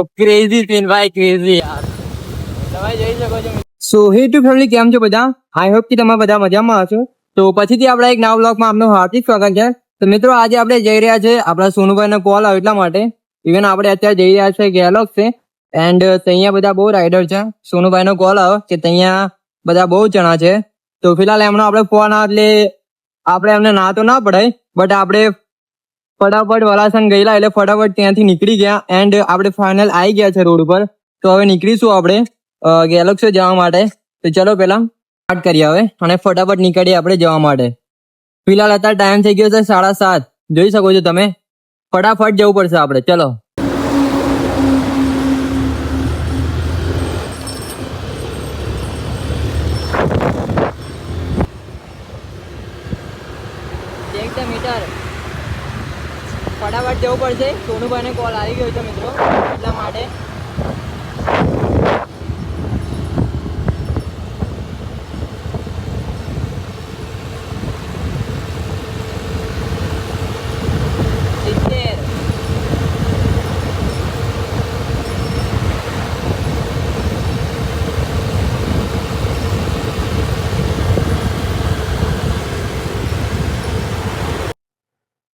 Crazy scene ભાઈ, crazy યાર. તમે જોઈ શકો છો. સો હે ટુ ફેમિલી, કેમ છો બધા? આઈ હોપ કે તમે બધા મજામાં હશો. તો પછીથી આપણા એક નવા બ્લોગમાં આપનું હાર્દિક સ્વાગત છે. તો મિત્રો, આજે આપણે જઈ રહ્યા છે, આપણા સોનુભાઈનો કોલ આવ્યો એટલા માટે. ઇવન આપણે અત્યારે જઈ રહ્યા છે ગેલોક્સે, એન્ડ ત્યાં બધા બહુ રાઇડર છે. સોનુભાઈનો કોલ આવ્યો કે ત્યાં બધા બહુ જણા છે. તો ફિલહાલ એમનો આપણે ફોન આવે એટલે આપણે એમને ના તો ના પડાય, બટ આપણે ફટાફટ વલાસન ગયેલા એટલે ફટાફટ ત્યાંથી નીકળી ગયા. એન્ડ આપણે ફાઇનલ આવી ગયા છે રોડ ઉપર. તો હવે નીકળીશું આપણે ગેલેક્સી જવા માટે. તો ચલો પેલા સ્ટાર્ટ કરીએ હવે અને ફટાફટ નીકળીએ આપણે જવા માટે. ફિલહાલ અત્યારે ટાઈમ થઈ ગયો છે 7:30. જોઈ શકો છો તમે. ફટાફટ જવું પડશે આપણે. ચલો. મીટર ફટાફટ જવું પડશે. સોનુભાઈને કોલ આવી ગયો છે મિત્રો, એટલા માટે.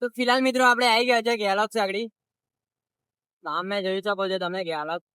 તો ફિલહાલ મિત્રો આપણે આવી ગયા છે ગેલેક્સ આગળ. સામે જોઈ શકો છો તમે ગેલેક્સ.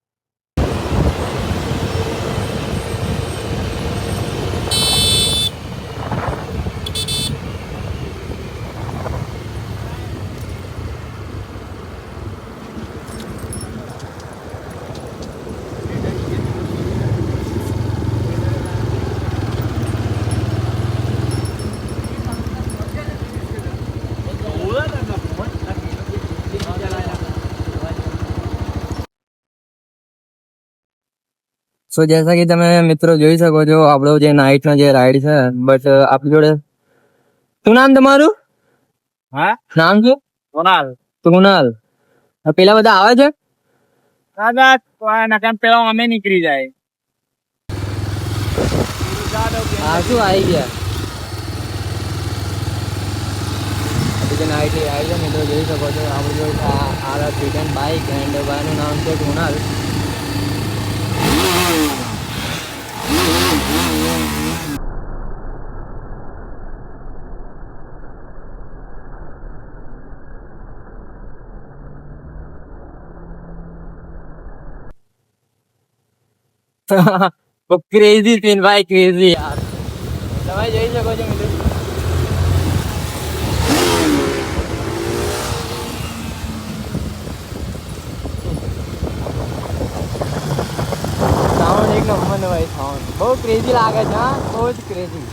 સો જૈસા કે તમે મિત્રો જોઈ શકો છો આપણો જે નાઇટ નો જે રાઈડ છે, બટ આપણી જોડે શું નામ તમારું? હા, નામ શું? સોનાલ. કૃણાલ. પેલા બધા આવે છે? દાદા પેલા અમે નીકળી જાય. હા, શું આવી ગયા? જે નાઇટ ની રાઈડ છે મિત્રો જોઈ શકો છો. આપણી જોડે આ રિટર્ન બાઇક એન્ડ ભાઈનું નામ છે કૃણાલ. ક્રેઝી સીન ભાઈ, ક્રેઝી યાર. તમે જોઈ શકો છો મિત્રો. સાઉન્ડ એક નંબર નો ભાઈ. સાઉન્ડ બહુ ક્રેઝી લાગે છે. હા, બહુ જ ક્રેઝી.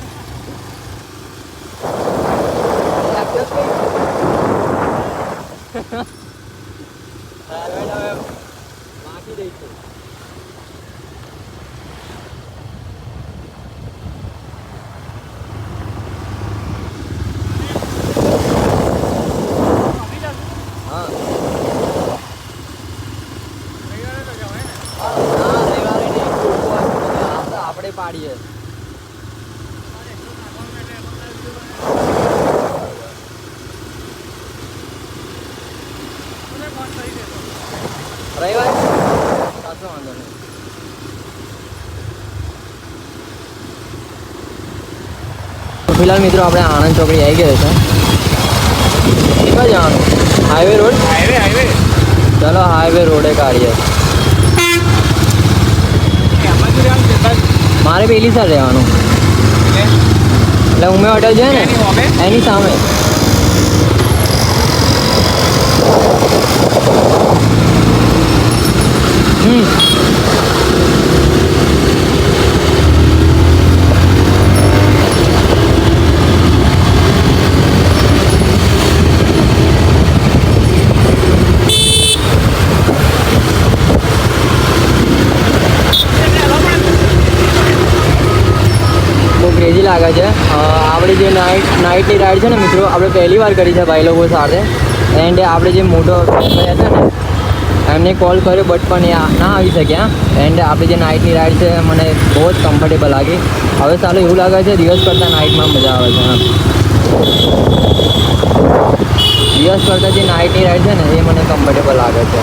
બાકી દઈશું. આપણે પાડીએ. રવિવારે સાચો વાંધો નહીં. ફિલહાલ મિત્રો આપણે આણંદ ચોકડી આવી ગયા છે. ક્યાં જવાનું? Highway road. હાઈવે ચલો હાઈવે રોડે કાઢીએ. મારે પેલી સાઈડ રહેવાનું એટલે ઉમે હોટલ છે ને એની સામે. ક્રેઝી લાગે છે. આપણી જે નાઇટની રાઈડ છે ને મિત્રો, આપણે પહેલી વાર કરી છે ભાઈ લોકો સાથે. એન્ડ આપણે જે મોટો ભાઈ હતા ને એમને કોલ કર્યો, બટ પણ એ ના આવી શક્યા. એન્ડ આપણી જે નાઇટની રાઈડ છે મને બહુ જ કમ્ફર્ટેબલ લાગી. હવે સારું એવું લાગે છે દિવસ કરતાં નાઇટમાં મજા આવે છે. દિવસ કરતાં જે નાઇટની રાઈડ છે ને એ મને કમ્ફર્ટેબલ લાગે છે.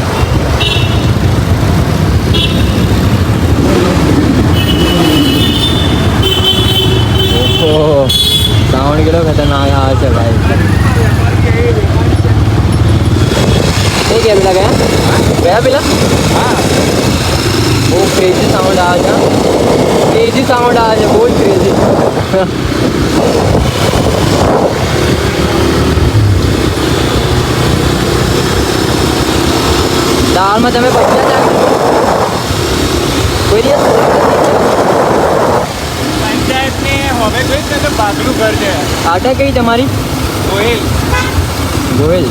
સાઉન્ડ કેટલો ખતરનાક આવે છે ભાઈ. એ ગયા પેલા ગયા પેલા બહુ ક્રેઝી સાઉન્ડ આવે છે. ક્રેઝી સાઉન્ડ આવે છે, બહુ જ ક્રેઝી. દાળમાં તમે ભજીયા નાખો કોઈ દિવસ? પંચાયતને હવે જોઈ ને તો બાગલું ઘર છે. આટા કઈ તમારી? ગોહિલ. ગોહિલ.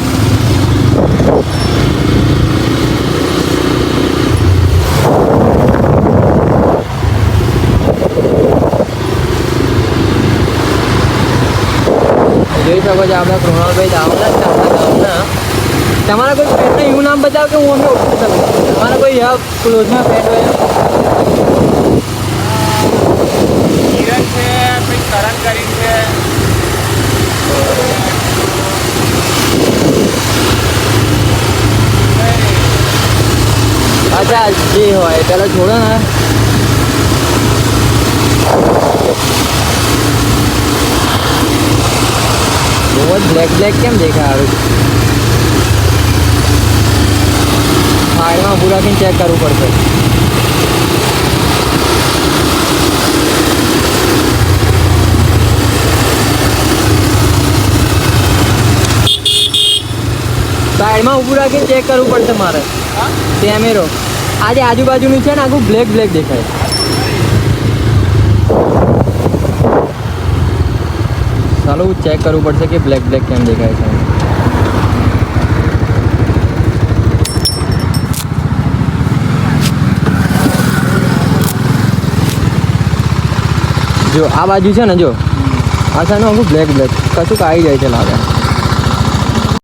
જોઈ શકો છો આપણા કૃણાલભાઈ દાવના જ આપણા ગામના. તમારા કોઈ ફ્રેન્ડને એવું નામ બતાવો કે હું અમને ઓળખી શકું. તમારા કોઈ ક્લોઝમાં ફ્રેન્ડ હોય? કિરણ છે, પછી કરણ કરીને છે. અચ્છા જે હોય પેલા છોડો ને. બહુ જ બ્લેક કેમ દેખાય આવે? સાઈડમાં ઊભું રાખીને ચેક કરવું પડશે. સાઈડમાં ઊભું રાખીને ચેક કરવું પડશે મારે. કેમેરો આજે આજુબાજુનું છે ને આખું બ્લેક દેખાય. ચાલો ચેક કરવું પડશે કે બ્લેક કેમ દેખાય છે. જો આ બાજુ છે ને, જો આ સાઈડનું આખું બ્લેક કશું આવી જાય છે લાગે.